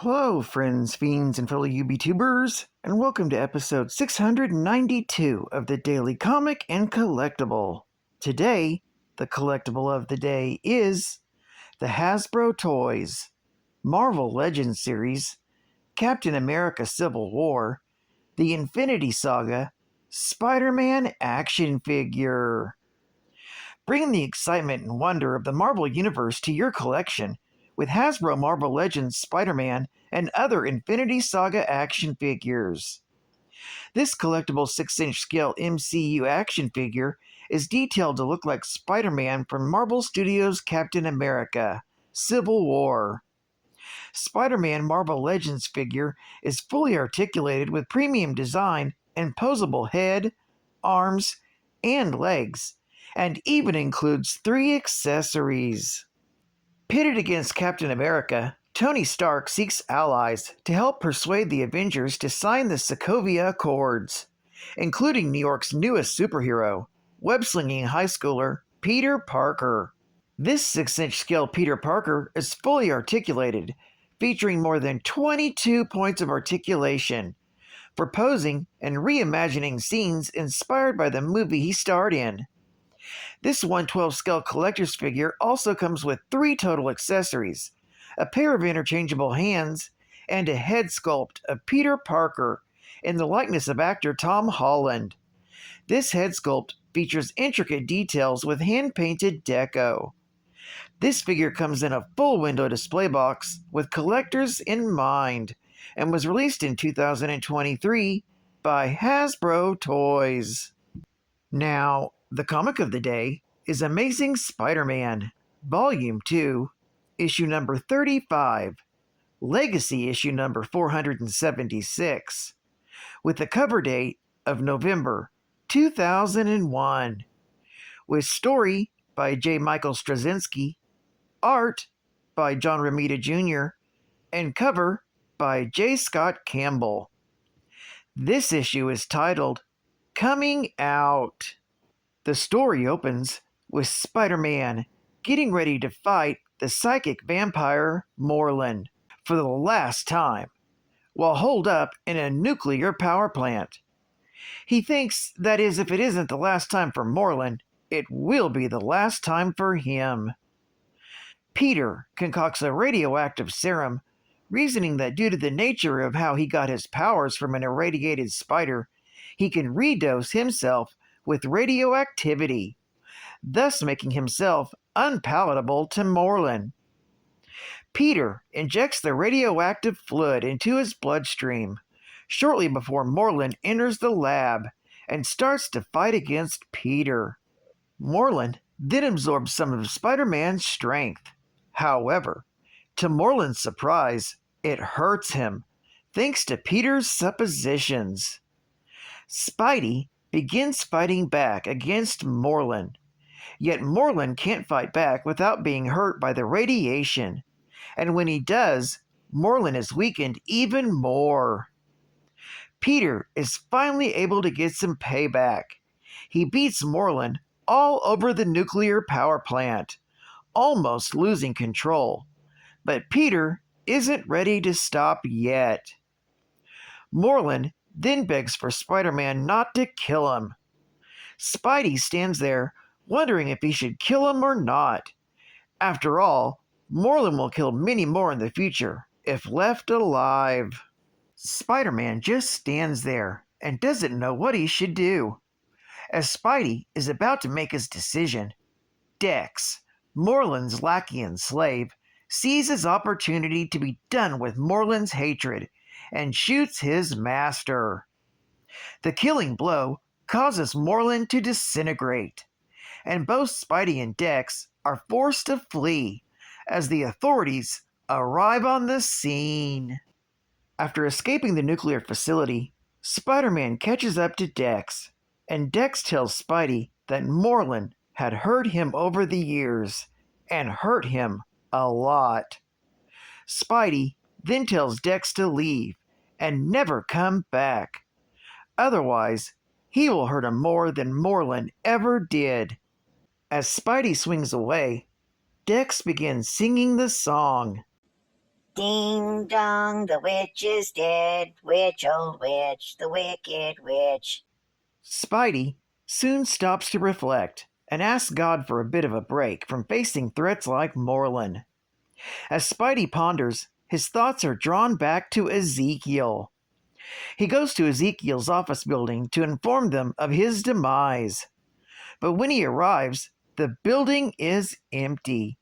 Hello, friends, fiends, and fellow UBTubers, and welcome to episode 692 of the Daily Comic and Collectible. Today, the collectible of the day is the Hasbro Toys, Marvel Legends series, Captain America Civil War, the Infinity Saga, Spider-Man action figure. Bring the excitement and wonder of the Marvel Universe to your collection with Hasbro Marvel Legends Spider-Man and other Infinity Saga action figures. This collectible 6-inch scale MCU action figure is detailed to look like Spider-Man from Marvel Studios' Captain America Civil War. Spider-Man Marvel Legends figure is fully articulated with premium design and posable head, arms, and legs, and even includes 3 accessories. Pitted against Captain America, Tony Stark seeks allies to help persuade the Avengers to sign the Sokovia Accords, including New York's newest superhero, web-slinging high schooler Peter Parker. This 6-inch scale Peter Parker is fully articulated, featuring more than 22 points of articulation, for posing and reimagining scenes inspired by the movie he starred in. This 1/12 scale collector's figure also comes with 3 total accessories, a pair of interchangeable hands, and a head sculpt of Peter Parker in the likeness of actor Tom Holland. This head sculpt features intricate details with hand-painted deco. This figure comes in a full window display box with collectors in mind and was released in 2023 by Hasbro Toys. Now, the comic of the day is Amazing Spider-Man, Volume 2, Issue number 35, Legacy Issue number 476, with the cover date of November 2001, with story by J. Michael Straczynski, art by John Romita Jr., and cover by J. Scott Campbell. This issue is titled Coming Out. The story opens with Spider-Man getting ready to fight the psychic vampire Morlun for the last time, while holed up in a nuclear power plant. He thinks that if it isn't the last time for Morlun, it will be the last time for him. Peter concocts a radioactive serum, reasoning that due to the nature of how he got his powers from an irradiated spider, he can redose himself with radioactivity, thus making himself unpalatable to Morlun. Peter injects the radioactive fluid into his bloodstream shortly before Morlun enters the lab and starts to fight against Peter. Morlun then absorbs some of Spider-Man's strength. However, to Morlun's surprise, it hurts him, thanks to Peter's suppositions. Spidey begins fighting back against Morlun, yet Morlun can't fight back without being hurt by the radiation, and when he does, Morlun is weakened even more. Peter is finally able to get some payback. He beats Morlun all over the nuclear power plant, almost losing control, but Peter isn't ready to stop yet. Morlun then begs for Spider-Man not to kill him. Spidey stands there wondering if he should kill him or not. After all, Morlun will kill many more in the future if left alive. Spider-Man just stands there and doesn't know what he should do. As Spidey is about to make his decision, Dex, Morlun's lackey and slave, sees his opportunity to be done with Morlun's hatred and shoots his master. The killing blow causes Morlun to disintegrate, and both Spidey and Dex are forced to flee as the authorities arrive on the scene. After escaping the nuclear facility, Spider-Man catches up to Dex, and Dex tells Spidey that Morlun had hurt him over the years, and hurt him a lot. Spidey then tells Dex to leave and never come back. Otherwise, he will hurt him more than Morlun ever did. As Spidey swings away, Dex begins singing the song. Ding dong, the witch is dead. Witch, old witch, the wicked witch. Spidey soon stops to reflect and asks God for a bit of a break from facing threats like Morlun. As Spidey ponders, his thoughts are drawn back to Ezekiel. He goes to Ezekiel's office building to inform them of his demise. But when he arrives, the building is empty.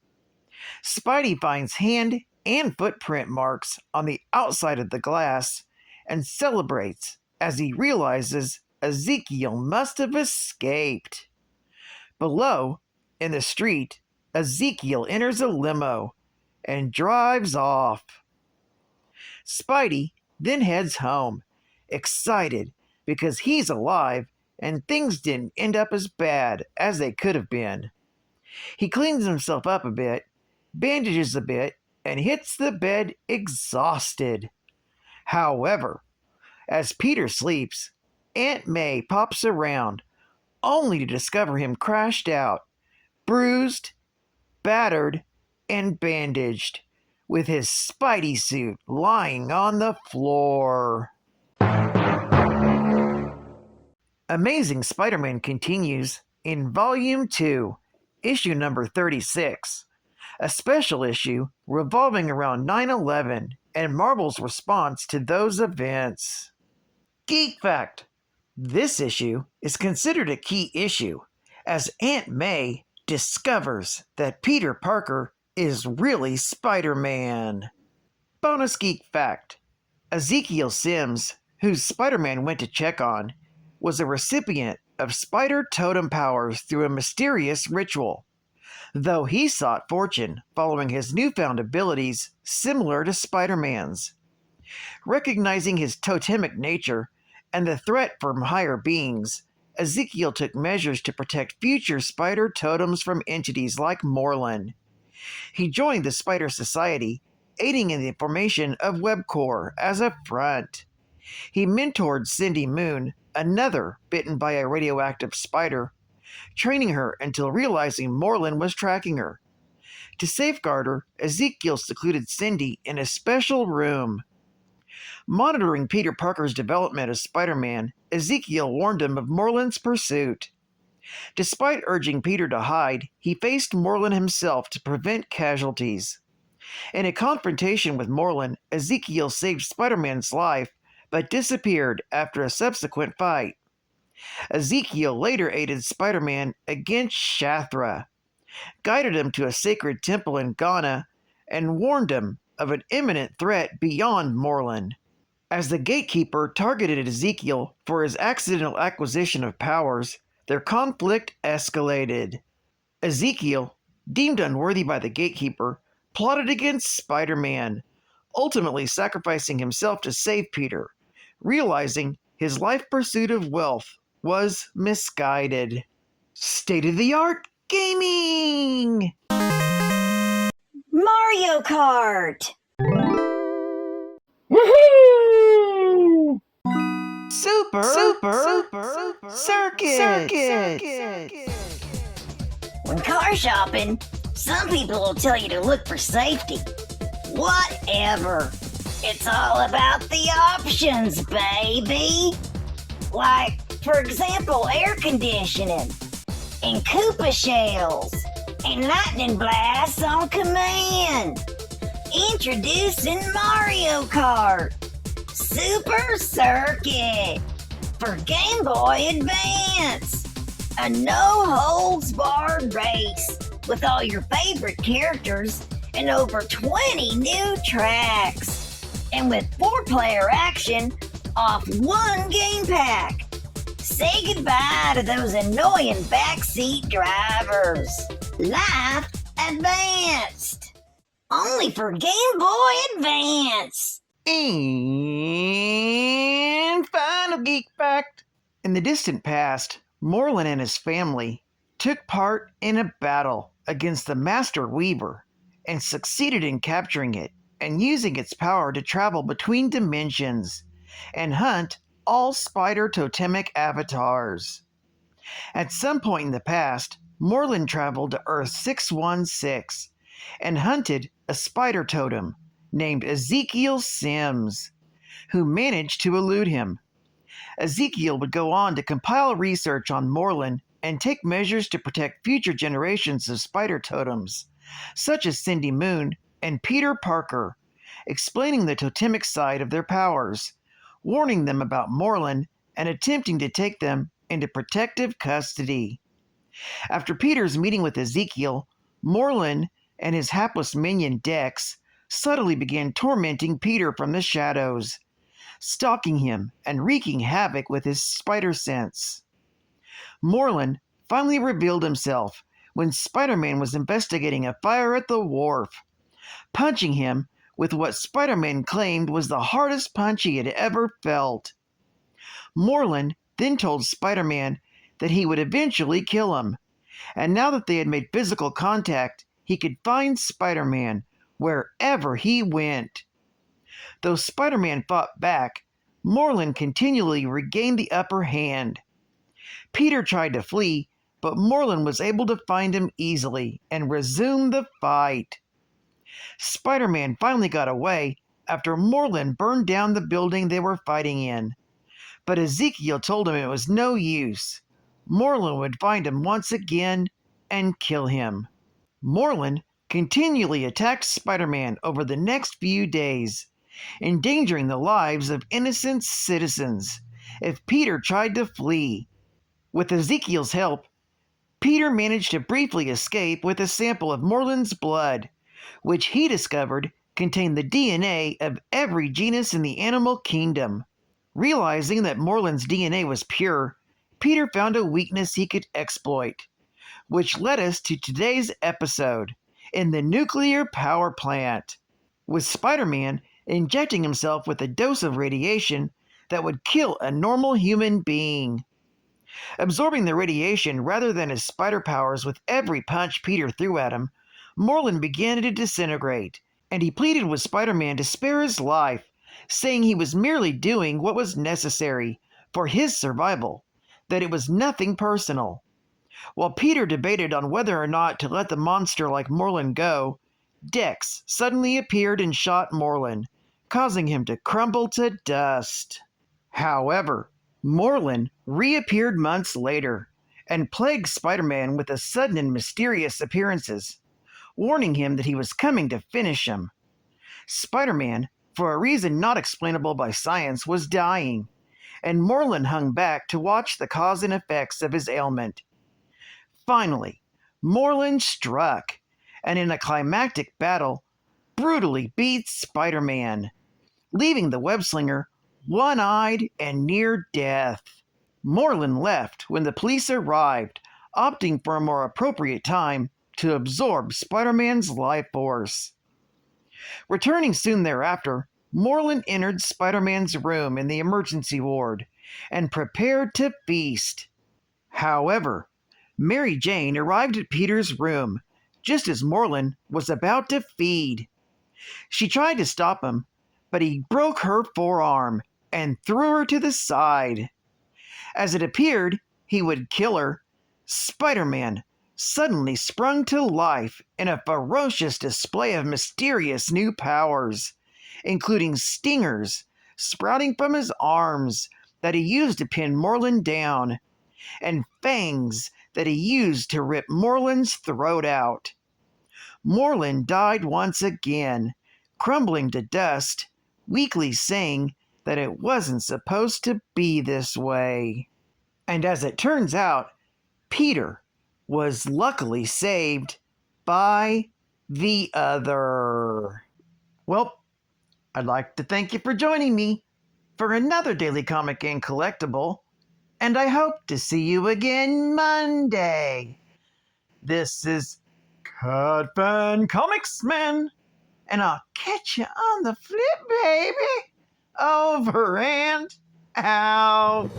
Spidey finds hand and footprint marks on the outside of the glass and celebrates as he realizes Ezekiel must have escaped. Below, in the street, Ezekiel enters a limo and drives off. Spidey then heads home, excited because he's alive and things didn't end up as bad as they could have been. He cleans himself up a bit, bandages a bit, and hits the bed exhausted. However, as Peter sleeps, Aunt May pops around, only to discover him crashed out, bruised, battered, and bandaged, with his Spidey suit lying on the floor. Amazing Spider-Man continues in Volume 2, issue number 36, a special issue revolving around 9/11 and Marvel's response to those events. Geek Fact: this issue is considered a key issue as Aunt May discovers that Peter Parker is really Spider-Man. Bonus Geek Fact: Ezekiel Sims, who Spider-Man went to check on, was a recipient of spider totem powers through a mysterious ritual, though he sought fortune following his newfound abilities similar to Spider-Man's. Recognizing his totemic nature and the threat from higher beings, Ezekiel took measures to protect future spider totems from entities like Morlun. He joined the Spider Society, aiding in the formation of WebCorps as a front. He mentored Cindy Moon, another bitten by a radioactive spider, training her until realizing Morlun was tracking her. To safeguard her, Ezekiel secluded Cindy in a special room. Monitoring Peter Parker's development as Spider-Man, Ezekiel warned him of Morlun's pursuit. Despite urging Peter to hide, he faced Morlun himself to prevent casualties. In a confrontation with Morlun, Ezekiel saved Spider-Man's life, but disappeared after a subsequent fight. Ezekiel later aided Spider-Man against Shathra, guided him to a sacred temple in Ghana, and warned him of an imminent threat beyond Morlun. As the Gatekeeper targeted Ezekiel for his accidental acquisition of powers, their conflict escalated. Ezekiel, deemed unworthy by the Gatekeeper, plotted against Spider-Man, ultimately sacrificing himself to save Peter, realizing his life pursuit of wealth was misguided. State-of-the-art gaming! Mario Kart! Woohoo! Super Circuit! When car shopping, some people will tell you to look for safety. Whatever. It's all about the options, baby. Like, for example, air conditioning, and Koopa shells, and lightning blasts on command. Introducing Mario Kart Super Circuit for Game Boy Advance. A no-holds-barred race with all your favorite characters and over 20 new tracks. And with 4-player action off one game pack. Say goodbye to those annoying backseat drivers. Life Advanced. Only for Game Boy Advance. And final geek fact. In the distant past, Morlun and his family took part in a battle against the Master Weaver and succeeded in capturing it and using its power to travel between dimensions and hunt all spider totemic avatars. At some point in the past, Morlun traveled to Earth 616 and hunted a spider totem, named Ezekiel Sims, who managed to elude him. Ezekiel would go on to compile research on Morlun and take measures to protect future generations of spider totems, such as Cindy Moon and Peter Parker, explaining the totemic side of their powers, warning them about Morlun, and attempting to take them into protective custody. After Peter's meeting with Ezekiel, Morlun and his hapless minion Dex subtly began tormenting Peter from the shadows, stalking him and wreaking havoc with his spider sense. Morlun finally revealed himself when Spider-Man was investigating a fire at the wharf, punching him with what Spider-Man claimed was the hardest punch he had ever felt. Morlun then told Spider-Man that he would eventually kill him, and now that they had made physical contact, he could find Spider-Man wherever he went. Though Spider-Man fought back, Morlun continually regained the upper hand. Peter tried to flee, but Morlun was able to find him easily and resume the fight. Spider-Man finally got away after Morlun burned down the building they were fighting in, but Ezekiel told him it was no use. Morlun would find him once again and kill him. Morlun continually attacked Spider-Man over the next few days, endangering the lives of innocent citizens if Peter tried to flee. With Ezekiel's help, Peter managed to briefly escape with a sample of Morlun's blood, which he discovered contained the DNA of every genus in the animal kingdom. Realizing that Morlun's DNA was pure, Peter found a weakness he could exploit, which led us to today's episode, in the nuclear power plant, with Spider-Man injecting himself with a dose of radiation that would kill a normal human being. Absorbing the radiation rather than his spider powers with every punch Peter threw at him, Morlun began to disintegrate, and he pleaded with Spider-Man to spare his life, saying he was merely doing what was necessary for his survival, that it was nothing personal. While Peter debated on whether or not to let the monster like Morlun go, Dex suddenly appeared and shot Morlun, causing him to crumble to dust. However, Morlun reappeared months later and plagued Spider-Man with sudden and mysterious appearances, warning him that he was coming to finish him. Spider-Man, for a reason not explainable by science, was dying, and Morlun hung back to watch the cause and effects of his ailment. Finally, Morlun struck, and in a climactic battle, brutally beat Spider-Man, leaving the web-slinger one-eyed and near death. Morlun left when the police arrived, opting for a more appropriate time to absorb Spider-Man's life force. Returning soon thereafter, Morlun entered Spider-Man's room in the emergency ward and prepared to feast. However, Mary Jane arrived at Peter's room just as Morlun was about to feed. She tried to stop him, but he broke her forearm and threw her to the side. As it appeared he would kill her, Spider-Man suddenly sprung to life in a ferocious display of mysterious new powers, including stingers sprouting from his arms that he used to pin Morlun down, and fangs that he used to rip Morlun's throat out. Morlun died once again, crumbling to dust, weakly saying that it wasn't supposed to be this way. And as it turns out, Peter was luckily saved by the other. Well, I'd like to thank you for joining me for another Daily Comic and Collectible, and I hope to see you again Monday. This is KART Comics Man, and I'll catch you on the flip, baby. Over and out.